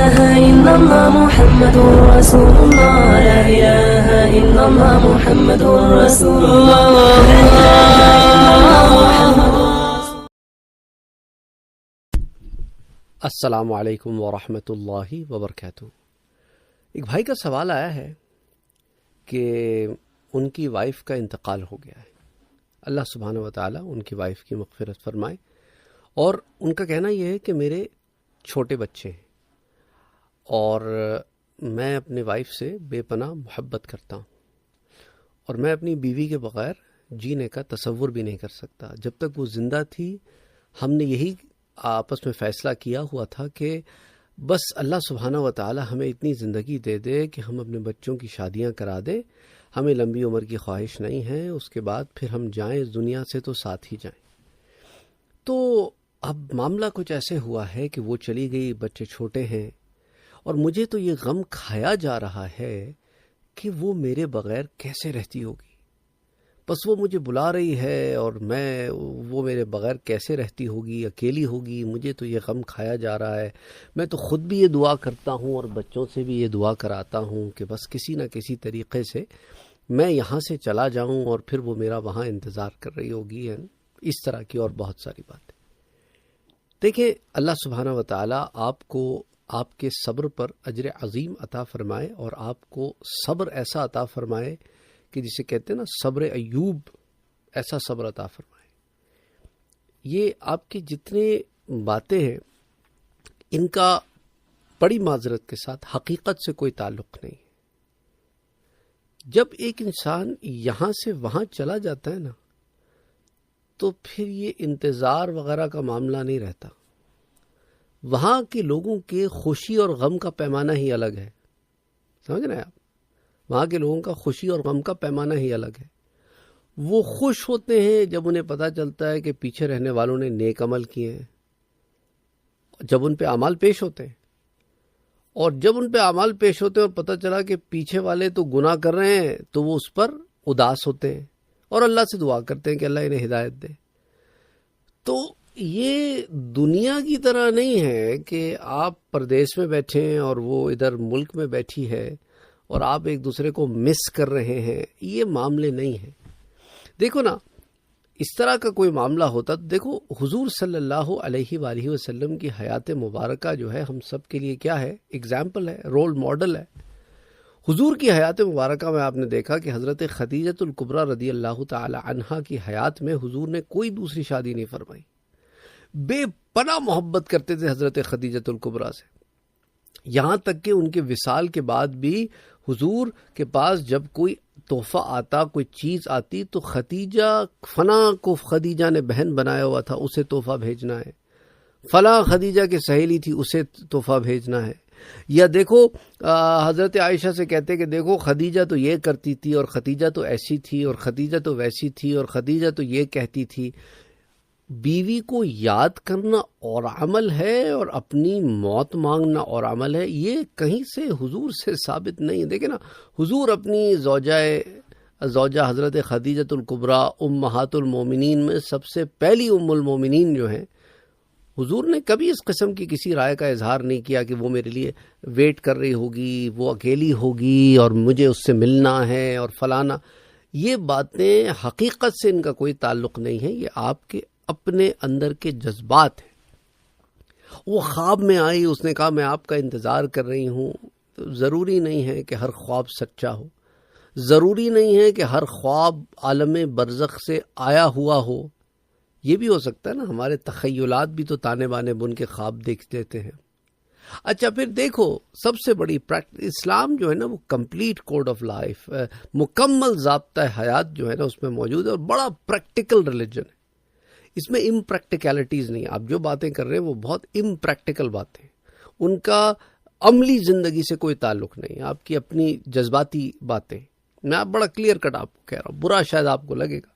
إله إلا الله محمد رسول الله لا إله إلا الله محمد رسول الله لا إله إلا الله محمد. السلام علیکم ورحمۃ اللہ وبرکاتہ. ایک بھائی کا سوال آیا ہے کہ ان کی وائف کا انتقال ہو گیا ہے. اللہ سبحانہ و تعالیٰ ان کی وائف کی مغفرت فرمائے. اور ان کا کہنا یہ ہے کہ میرے چھوٹے بچے ہیں اور میں اپنے وائف سے بے پناہ محبت کرتا ہوں اور میں اپنی بیوی کے بغیر جینے کا تصور بھی نہیں کر سکتا. جب تک وہ زندہ تھی ہم نے یہی آپس میں فیصلہ کیا ہوا تھا کہ بس اللہ سبحانہ و تعالی ہمیں اتنی زندگی دے دے کہ ہم اپنے بچوں کی شادیاں کرا دے. ہمیں لمبی عمر کی خواہش نہیں ہے, اس کے بعد پھر ہم جائیں اس دنیا سے تو ساتھ ہی جائیں. تو اب معاملہ کچھ ایسے ہوا ہے کہ وہ چلی گئی, بچے چھوٹے ہیں اور مجھے تو یہ غم کھایا جا رہا ہے کہ وہ میرے بغیر کیسے رہتی ہوگی. بس وہ مجھے بلا رہی ہے اور وہ میرے بغیر کیسے رہتی ہوگی, اکیلی ہوگی. مجھے تو یہ غم کھایا جا رہا ہے. میں تو خود بھی یہ دعا کرتا ہوں اور بچوں سے بھی یہ دعا کراتا ہوں کہ بس کسی نہ کسی طریقے سے میں یہاں سے چلا جاؤں اور پھر وہ میرا وہاں انتظار کر رہی ہوگی. اس طرح کی اور بہت ساری باتیں. دیکھیں, اللہ سبحانہ و تعالیٰ آپ کو آپ کے صبر پر اجر عظیم عطا فرمائے اور آپ کو صبر ایسا عطا فرمائے کہ جسے کہتے ہیں نا صبر ایوب, ایسا صبر عطا فرمائے. یہ آپ کی جتنے باتیں ہیں ان کا بڑی معذرت کے ساتھ حقیقت سے کوئی تعلق نہیں. جب ایک انسان یہاں سے وہاں چلا جاتا ہے نا تو پھر یہ انتظار وغیرہ کا معاملہ نہیں رہتا. وہاں کے لوگوں کے خوشی اور غم کا پیمانہ ہی الگ ہے. سمجھ رہے ہیں آپ؟ وہاں کے لوگوں کا خوشی اور غم کا پیمانہ ہی الگ ہے. وہ خوش ہوتے ہیں جب انہیں پتہ چلتا ہے کہ پیچھے رہنے والوں نے نیک عمل کیے ہیں, جب ان پہ اعمال پیش ہوتے ہیں. اور جب ان پہ اعمال پیش ہوتے ہیں اور پتہ چلا کہ پیچھے والے تو گناہ کر رہے ہیں تو وہ اس پر اداس ہوتے ہیں اور اللہ سے دعا کرتے ہیں کہ اللہ انہیں ہدایت دے. تو یہ دنیا کی طرح نہیں ہے کہ آپ پردیس میں بیٹھے ہیں اور وہ ادھر ملک میں بیٹھی ہے اور آپ ایک دوسرے کو مس کر رہے ہیں. یہ معاملے نہیں ہیں. دیکھو نا, اس طرح کا کوئی معاملہ ہوتا تو دیکھو حضور صلی اللہ علیہ وآلہ وسلم کی حیات مبارکہ جو ہے ہم سب کے لیے کیا ہے, اگزامپل ہے, رول ماڈل ہے. حضور کی حیات مبارکہ میں آپ نے دیکھا کہ حضرت خدیجہ الکبریٰ رضی اللہ تعالی عنہا کی حیات میں حضور نے کوئی دوسری شادی نہیں فرمائی. بے پناہ محبت کرتے تھے حضرت خدیجہ الکبریٰ سے, یہاں تک کہ ان کے وصال کے بعد بھی حضور کے پاس جب کوئی تحفہ آتا, کوئی چیز آتی تو خدیجہ فلاں کو خدیجہ نے بہن بنایا ہوا تھا اسے تحفہ بھیجنا ہے, فلاں خدیجہ کی سہیلی تھی اسے تحفہ بھیجنا ہے. یا دیکھو حضرت عائشہ سے کہتے کہ دیکھو خدیجہ تو یہ کرتی تھی اور خدیجہ تو ایسی تھی اور خدیجہ تو ویسی تھی اور خدیجہ تو یہ کہتی تھی. بیوی کو یاد کرنا اور عمل ہے اور اپنی موت مانگنا اور عمل ہے. یہ کہیں سے حضور سے ثابت نہیں. دیکھیں نا, حضور اپنی زوجہ حضرت خدیجہ الکبریٰ امہات المومنین میں سب سے پہلی ام المومنین جو ہیں, حضور نے کبھی اس قسم کی کسی رائے کا اظہار نہیں کیا کہ وہ میرے لیے ویٹ کر رہی ہوگی, وہ اکیلی ہوگی اور مجھے اس سے ملنا ہے اور فلانا. یہ باتیں حقیقت سے ان کا کوئی تعلق نہیں ہے. یہ آپ کے اپنے اندر کے جذبات ہیں. وہ خواب میں آئی, اس نے کہا میں آپ کا انتظار کر رہی ہوں. تو ضروری نہیں ہے کہ ہر خواب سچا ہو, ضروری نہیں ہے کہ ہر خواب عالم برزخ سے آیا ہوا ہو. یہ بھی ہو سکتا ہے نا, ہمارے تخیلات بھی تو تانے بانے بن کے خواب دیکھ دیتے ہیں. اچھا پھر دیکھو, سب سے بڑی اسلام جو ہے نا وہ کمپلیٹ کوڈ آف لائف, مکمل ضابطہ حیات جو ہے نا اس میں موجود ہے اور بڑا پریکٹیکل ریلیجن ہے. اس میں امپریکٹیکلٹیز نہیں. آپ جو باتیں کر رہے ہیں وہ بہت امپریکٹیکل باتیں, ان کا عملی زندگی سے کوئی تعلق نہیں. آپ کی اپنی جذباتی باتیں. میں آپ بڑا کلیئر کٹ آپ کو کہہ رہا ہوں, برا شاید آپ کو لگے گا.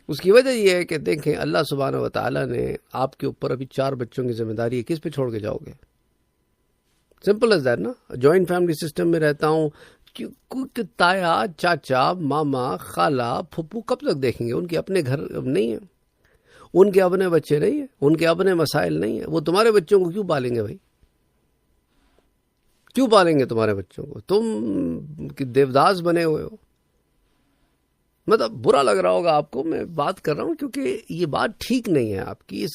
اس کی وجہ یہ ہے کہ دیکھیں اللہ سبحانہ و تعالیٰ نے آپ کے اوپر ابھی 4 بچوں کی ذمہ داری ہے. کس پہ چھوڑ کے جاؤ گے؟ سمپل از دیٹ نا. جوائنٹ فیملی سسٹم میں رہتا ہوں, تایا چاچا ماما خالہ پھپھو کب تک دیکھیں گے؟ ان کے اپنے گھر نہیں ہیں, ان کے اپنے بچے نہیں ہیں, ان کے اپنے مسائل نہیں ہیں. وہ تمہارے بچوں کو کیوں پالیں گے بھائی؟ کیوں پالیں گے تمہارے بچوں کو؟ تم دیوداس بنے ہوئے ہو. مطلب برا لگ رہا ہوگا آپ کو، میں بات کر رہا ہوں کیونکہ یہ بات ٹھیک نہیں ہے آپ کی.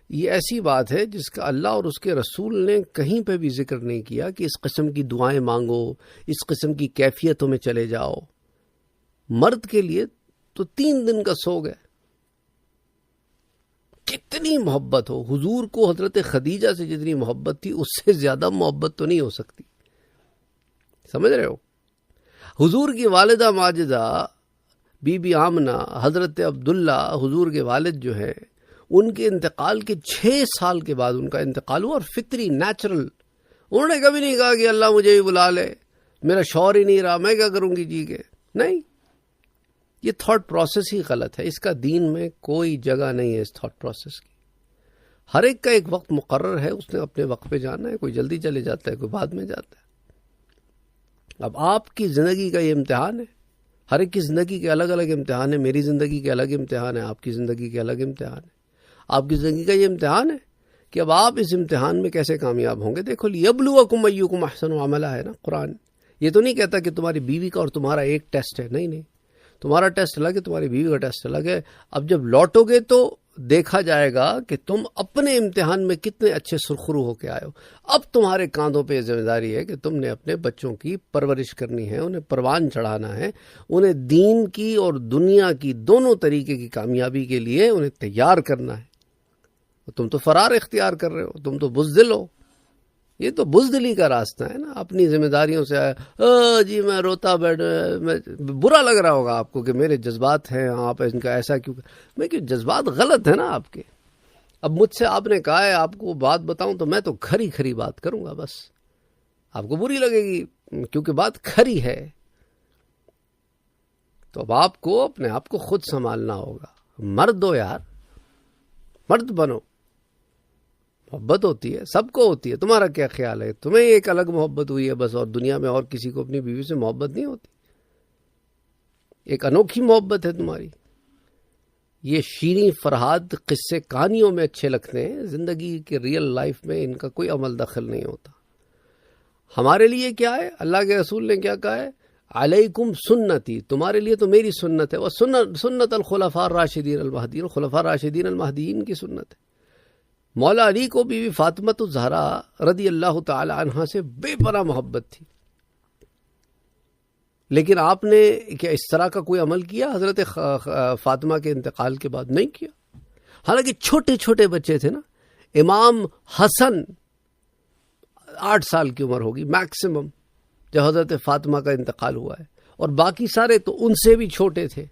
یہ ایسی بات ہے جس کا اللہ اور اس کے رسول نے کہیں پہ بھی ذکر نہیں کیا کہ اس قسم کی دعائیں مانگو، اس قسم کی کیفیتوں میں چلے جاؤ. مرد کے لیے تو 3 دن کا سوگ ہے. کتنی محبت ہو حضور کو، حضرت خدیجہ سے جتنی محبت تھی اس سے زیادہ محبت تو نہیں ہو سکتی. سمجھ رہے ہو؟ حضور کی والدہ ماجدہ بی بی آمنہ، حضرت عبداللہ حضور کے والد جو ہے، ان کے انتقال کے 6 سال کے بعد ان کا انتقال ہوا، اور فطری نیچرل. انہوں نے کبھی نہیں کہا کہ اللہ مجھے بھی بلا لے، میرا شوہر ہی نہیں رہا، میں کیا کروں گی جی کے. نہیں، یہ تھاٹ پروسیس ہی غلط ہے. اس کا دین میں کوئی جگہ نہیں ہے اس تھاٹ پروسیس کی. ہر ایک کا ایک وقت مقرر ہے، اس نے اپنے وقت پہ جانا ہے. کوئی جلدی چلے جاتا ہے، کوئی بعد میں جاتا ہے. اب آپ کی زندگی کا یہ امتحان ہے. ہر ایک کی زندگی کے الگ الگ امتحان ہے. میری زندگی کے الگ امتحان ہے، آپ کی زندگی کے الگ امتحان ہے. آپ کی زندگی کا یہ امتحان ہے کہ اب آپ اس امتحان میں کیسے کامیاب ہوں گے. دیکھو لیبلوکم ایکم احسن عملا ہے نا قرآن. یہ تو نہیں کہتا کہ تمہاری بیوی کا اور تمہارا ایک ٹیسٹ ہے. نہیں، تمہارا ٹیسٹ الگ ہے، تمہاری بیوی کا ٹیسٹ الگ ہے. اب جب لوٹو گے تو دیکھا جائے گا کہ تم اپنے امتحان میں کتنے اچھے سرخرو ہو کے آئے ہو. اب تمہارے کاندھوں پہ یہ ذمہ داری ہے کہ تم نے اپنے بچوں کی پرورش کرنی ہے، انہیں پروان چڑھانا ہے، انہیں دین کی اور دنیا کی دونوں طریقے کی کامیابی کے لیے انہیں تیار کرنا ہے. تم تو فرار اختیار کر رہے ہو، تم تو بزدل ہو. یہ تو بزدلی کا راستہ ہے نا. اپنی ذمہ داریوں سے جی میں روتا میں برا لگ رہا ہوگا آپ کو کہ میرے جذبات ہیں، آپ ان کا ایسا کیوں. میں کہ جذبات غلط ہیں نا آپ کے. اب مجھ سے آپ نے کہا ہے آپ کو بات بتاؤں تو میں تو کھری بات کروں گا. بس آپ کو بری لگے گی کیونکہ بات کھری ہے. تو اب آپ کو اپنے آپ کو خود سنبھالنا ہوگا. مرد ہو یار، مرد بنو. محبت ہوتی ہے، سب کو ہوتی ہے. تمہارا کیا خیال ہے؟ تمہیں ایک الگ محبت ہوئی ہے بس، اور دنیا میں اور کسی کو اپنی بیوی سے محبت نہیں ہوتی. ایک انوکھی محبت ہے تمہاری. یہ شیریں فرہاد قصے کہانیوں میں اچھے لگتے ہیں، زندگی کے ریئل لائف میں ان کا کوئی عمل دخل نہیں ہوتا. ہمارے لیے کیا ہے؟ اللہ کے رسول نے کیا کہا ہے؟ علیکم سنتی، تمہارے لیے تو میری سنت ہے. وہ سنت الخلفاء الراشدین المہدیین، خلفاء راشدین المہدیین کی سنت ہے. مولا علی کو بی بی فاطمۃ الزہرا رضی اللہ تعالی عنہا سے بے پناہ محبت تھی، لیکن آپ نے کیا اس طرح کا کوئی عمل کیا حضرت فاطمہ کے انتقال کے بعد؟ نہیں کیا. حالانکہ چھوٹے چھوٹے بچے تھے نا. امام حسن 8 سال کی عمر ہوگی میکسیمم جب حضرت فاطمہ کا انتقال ہوا ہے، اور باقی سارے تو ان سے بھی چھوٹے تھے.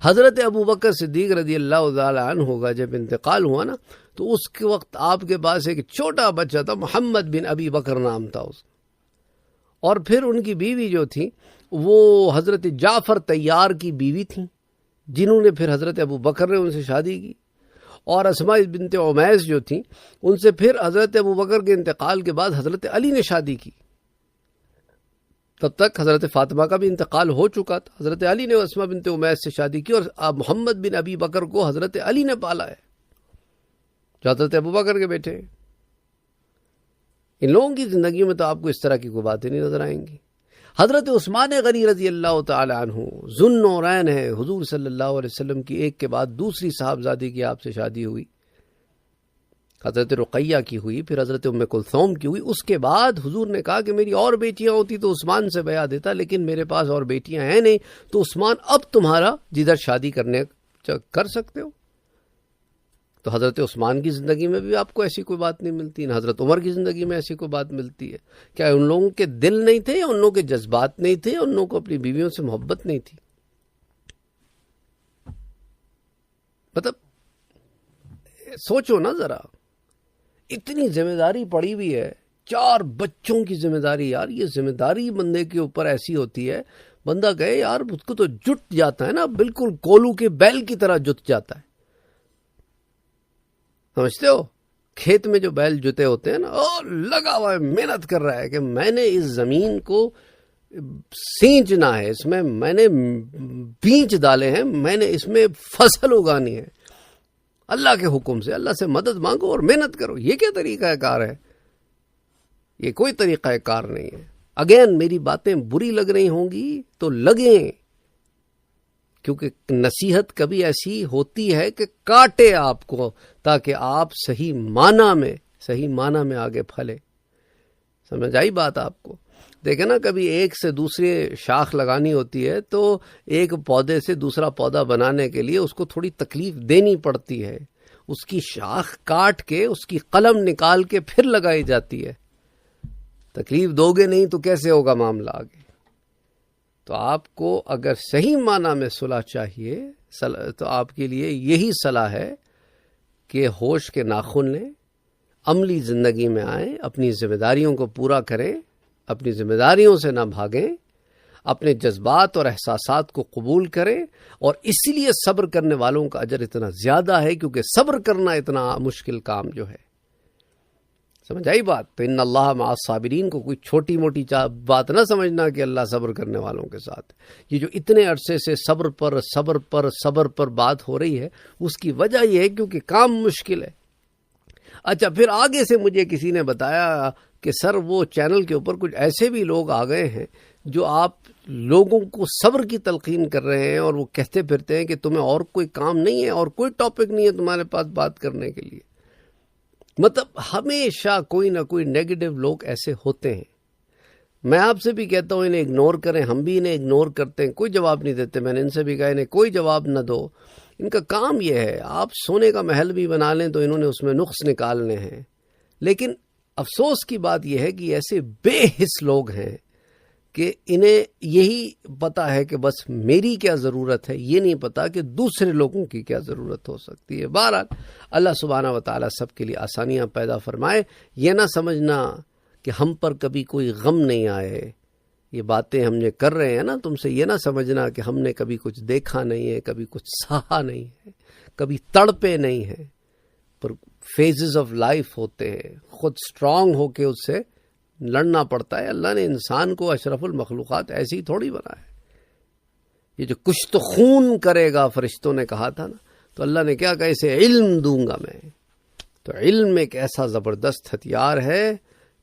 حضرت ابو بکر صدیق رضی اللہ تعالی عنہ کا جب انتقال ہوا نا تو اس کے وقت آپ کے پاس ایک چھوٹا بچہ تھا، محمد بن ابی بکر نام تھا اس. اور پھر ان کی بیوی جو تھی وہ حضرت جعفر طیار کی بیوی تھیں، جنہوں نے پھر حضرت ابو بکر نے ان سے شادی کی. اور اسماء بنت عمیس جو تھیں ان سے پھر حضرت ابو بکر کے انتقال کے بعد حضرت علی نے شادی کی. تب تک حضرت فاطمہ کا بھی انتقال ہو چکا تھا. حضرت علی نے اسماء بنت عمیس سے شادی کی، اور محمد بن ابی بکر کو حضرت علی نے پالا ہے جو حضرت ابو بکر کے بیٹے ہیں. ان لوگوں کی زندگی میں تو آپ کو اس طرح کی کوئی باتیں نہیں نظر آئیں گی. حضرت عثمان غنی رضی اللہ تعالی عنہ ذو النورین ہے. حضور صلی اللہ علیہ وسلم کی ایک کے بعد دوسری صاحبزادی کی آپ سے شادی ہوئی. حضرت رقیہ کی ہوئی، پھر حضرت ام کلثوم کی ہوئی. اس کے بعد حضور نے کہا کہ میری اور بیٹیاں ہوتی تو عثمان سے بیعت دیتا، لیکن میرے پاس اور بیٹیاں ہیں نہیں، تو عثمان اب تمہارا جدھر شادی کرنے کر سکتے ہو. تو حضرت عثمان کی زندگی میں بھی آپ کو ایسی کوئی بات نہیں ملتی، نہ حضرت عمر کی زندگی میں ایسی کوئی بات ملتی ہے. کیا ان لوگوں کے دل نہیں تھے، یا ان لوگوں کے جذبات نہیں تھے، یا ان لوگوں کو اپنی بیویوں سے محبت نہیں تھی؟ مطلب سوچو نا ذرا. اتنی ذمہ داری پڑی ہوئی ہے، 4 بچوں کی ذمہ داری. یار یہ ذمہ داری بندے کے اوپر ایسی ہوتی ہے، بندہ کہے یار اس کو تو جٹ جاتا ہے نا، بالکل کولو کے بیل کی طرح جت جاتا ہے. سمجھتے ہو؟ کھیت میں جو بیل جتے ہوتے ہیں نا، اور لگا ہوا ہے، محنت کر رہا ہے کہ میں نے اس زمین کو سینچنا ہے، اس میں میں نے بیج ڈالے ہیں، میں نے اس میں فصل اگانی ہے. اللہ کے حکم سے، اللہ سے مدد مانگو اور محنت کرو. یہ کیا طریقہ کار ہے؟ یہ کوئی طریقہ کار نہیں ہے. اگین میری باتیں بری لگ رہی ہوں گی تو لگیں، کیونکہ نصیحت کبھی ایسی ہوتی ہے کہ کاٹے آپ کو تاکہ آپ صحیح معنی میں آگے پھلے. سمجھ آئی بات آپ کو؟ دیکھیں نا، کبھی ایک سے دوسرے شاخ لگانی ہوتی ہے تو ایک پودے سے دوسرا پودا بنانے کے لیے اس کو تھوڑی تکلیف دینی پڑتی ہے. اس کی شاخ کاٹ کے اس کی قلم نکال کے پھر لگائی جاتی ہے. تکلیف دو گے نہیں تو کیسے ہوگا معاملہ آگے؟ تو آپ کو اگر صحیح معنی میں صلح چاہیے تو آپ کے لیے یہی صلاح ہے کہ ہوش کے ناخن لیں، عملی زندگی میں آئیں، اپنی ذمہ داریوں کو پورا کریں، اپنی ذمہ داریوں سے نہ بھاگیں، اپنے جذبات اور احساسات کو قبول کریں. اور اسی لیے صبر کرنے والوں کا اجر اتنا زیادہ ہے، کیونکہ صبر کرنا اتنا مشکل کام جو ہے. سمجھ آئی بات؟ تو ان اللہ مع الصابرین کو کوئی چھوٹی موٹی بات نہ سمجھنا کہ اللہ صبر کرنے والوں کے ساتھ. یہ جو اتنے عرصے سے صبر پر بات ہو رہی ہے، اس کی وجہ یہ ہے کیونکہ کام مشکل ہے. اچھا، پھر آگے سے مجھے کسی نے بتایا کہ سر وہ چینل کے اوپر کچھ ایسے بھی لوگ آ گئے ہیں جو آپ لوگوں کو صبر کی تلقین کر رہے ہیں، اور وہ کہتے پھرتے ہیں کہ تمہیں اور کوئی کام نہیں ہے اور کوئی ٹاپک نہیں ہے تمہارے پاس بات کرنے کے لیے. مطلب ہمیشہ کوئی نہ کوئی نیگیٹو لوگ ایسے ہوتے ہیں. میں آپ سے بھی کہتا ہوں انہیں اگنور کریں، ہم بھی انہیں اگنور کرتے ہیں، کوئی جواب نہیں دیتے. میں نے ان سے بھی کہا انہیں کوئی جواب نہ دو. ان کا کام یہ ہے، آپ سونے کا محل بھی بنا لیں تو انہوں نے اس میں نقص نکالنے ہیں. لیکن افسوس کی بات یہ ہے کہ ایسے بے حس لوگ ہیں کہ انہیں یہی پتا ہے کہ بس میری کیا ضرورت ہے، یہ نہیں پتا کہ دوسرے لوگوں کی کیا ضرورت ہو سکتی ہے. بہرحال اللہ سبحانہ وتعالی سب کے لیے آسانیاں پیدا فرمائے. یہ نہ سمجھنا کہ ہم پر کبھی کوئی غم نہیں آئے. یہ باتیں ہم نے کر رہے ہیں نا تم سے، یہ نہ سمجھنا کہ ہم نے کبھی کچھ دیکھا نہیں ہے، کبھی کچھ سہا نہیں ہے، کبھی تڑپے نہیں ہیں. پر فیزز آف لائف ہوتے ہیں، خود سٹرانگ ہو کے اس سے لڑنا پڑتا ہے. اللہ نے انسان کو اشرف المخلوقات ایسی ہی تھوڑی بنا ہے. یہ جو کچھ تو خون کرے گا فرشتوں نے کہا تھا نا، تو اللہ نے کیا کہا، اسے علم دوں گا میں. تو علم ایک ایسا زبردست ہتھیار ہے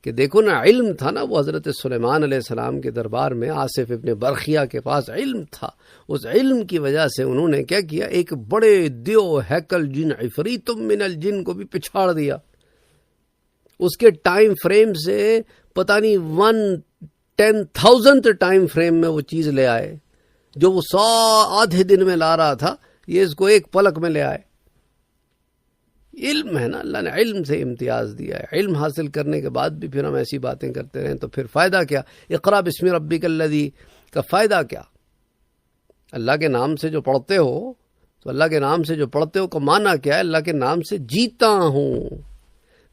کہ دیکھو نا، علم تھا نا، وہ حضرت سلیمان علیہ السلام کے دربار میں آصف ابن برخیہ کے پاس علم تھا. اس علم کی وجہ سے انہوں نے کیا کیا، ایک بڑے دیو ہیکل جن عفریت من الجن کو بھی پچھاڑ دیا. اس کے ٹائم فریم سے پتہ نہیں 1/10,000 ٹائم فریم میں وہ چیز لے آئے جو وہ 100 آدھے دن میں لا رہا تھا، یہ اس کو ایک پلک میں لے آئے. علم ہے نا، اللہ نے علم سے امتیاز دیا ہے. علم حاصل کرنے کے بعد بھی پھر ہم ایسی باتیں کرتے رہیں تو پھر فائدہ کیا؟ اقرا بسم ربک الذی کا فائدہ کیا؟ اللہ کے نام سے جو پڑھتے ہو، تو اللہ کے نام سے جو پڑھتے ہو کا معنی کیا ہے؟ اللہ کے نام سے جیتا ہوں.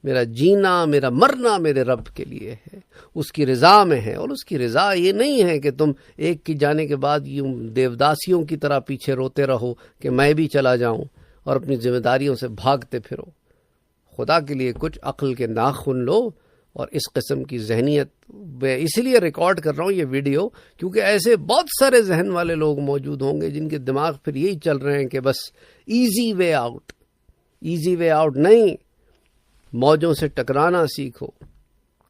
میرا جینا، میرا مرنا میرے رب کے لیے ہے، اس کی رضا میں ہے. اور اس کی رضا یہ نہیں ہے کہ تم ایک کی جانے کے بعد یوں دیوداسیوں کی طرح پیچھے روتے رہو کہ میں بھی چلا جاؤں اور اپنی ذمہ داریوں سے بھاگتے پھرو. خدا کے لیے کچھ عقل کے ناخن لو. اور اس قسم کی ذہنیت میں اسی لیے ریکارڈ کر رہا ہوں یہ ویڈیو، کیونکہ ایسے بہت سارے ذہن والے لوگ موجود ہوں گے جن کے دماغ پھر یہی چل رہے ہیں کہ بس easy way out. Easy way out نہیں، موجوں سے ٹکرانا سیکھو.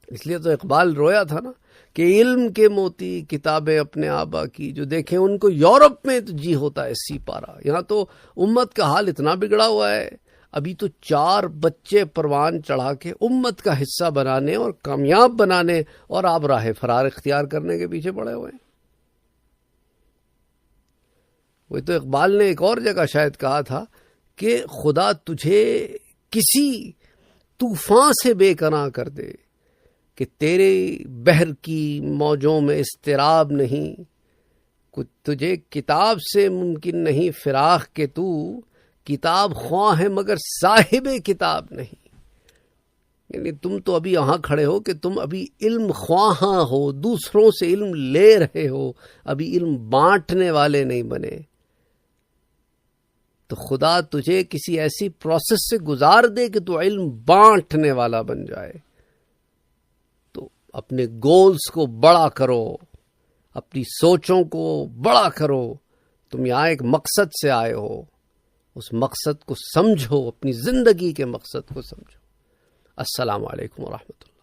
اس لیے تو اقبال رویا تھا نا کہ علم کے موتی کتابیں اپنے آبا کی، جو دیکھیں ان کو یورپ میں تو جی ہوتا ہے سی پارا. یہاں تو امت کا حال اتنا بگڑا ہوا ہے، ابھی تو 4 بچے پروان چڑھا کے امت کا حصہ بنانے اور کامیاب بنانے اور آپ راہ فرار اختیار کرنے کے پیچھے پڑے ہوئے ہیں. وہی تو اقبال نے ایک اور جگہ شاید کہا تھا کہ خدا تجھے کسی طوفان سے بے پناہ کر دے کہ تیرے بحر کی موجوں میں اضطراب نہیں. تجھے کتاب سے ممکن نہیں فراق کہ تو کتاب خواہ ہے مگر صاحب کتاب نہیں. یعنی تم تو ابھی یہاں کھڑے ہو کہ تم ابھی علم خواہاں ہو، دوسروں سے علم لے رہے ہو، ابھی علم بانٹنے والے نہیں بنے. تو خدا تجھے کسی ایسی پروسیس سے گزار دے کہ تو علم بانٹنے والا بن جائے. تو اپنے گولز کو بڑا کرو، اپنی سوچوں کو بڑا کرو. تم یہاں ایک مقصد سے آئے ہو، اس مقصد کو سمجھو، اپنی زندگی کے مقصد کو سمجھو. السلام علیکم ورحمۃ اللہ.